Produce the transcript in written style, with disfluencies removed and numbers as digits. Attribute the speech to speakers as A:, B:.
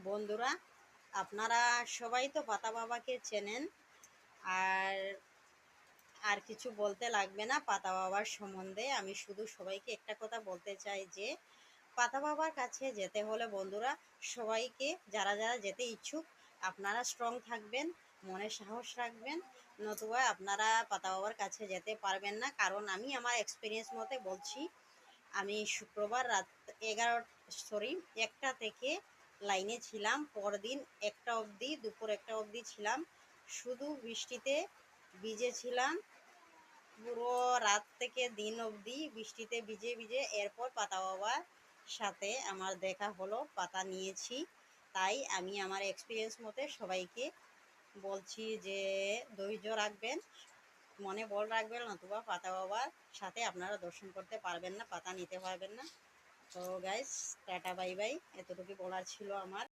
A: বন্ধুরা, আপনারা সবাই তো পাতা বাবাকে চেনেন। আর আর কিছু বলতে লাগবে না পাতা বাবার সম্বন্ধে। আমি শুধু সবাইকে একটা কথা বলতে চাই যে পাতা বাবার কাছে যেতে হলে বন্ধুরা, সবাইকে যারা যারা যেতে ইচ্ছুক আপনারা স্ট্রং থাকবেন, মনে সাহস রাখবেন, নতুবা আপনারা পাতা বাবার কাছে যেতে পারবেন না। কারণ আমি আমার এক্সপিরিয়েন্স মতে বলছি, আমি শুক্রবার রাত 1টা থেকে লাইনে ছিলাম। পরদিন 1টা অবধি, দুপুর 1টা অবধি ছিলাম। শুধু বৃষ্টিতে ভিজেছিলাম পুরো রাত থেকে দিন অবধি, বৃষ্টিতে ভিজে ভিজে। এরপর পাতা বাবার সাথে আমার দেখা হলো, পাতা নিয়েছি। তাই আমি আমার এক্সপিরিয়েন্স মতে সবাইকে বলছি যে ধৈর্য রাখবেন, মনে বল রাখবেন, নতুবা পাতা বাবার সাথে আপনারা দর্শন করতে পারবেন না, পাতা নিতে পারবেন না। তো গাইস, টাটা বাই বাই, এতটুকু বলার ছিল আমার।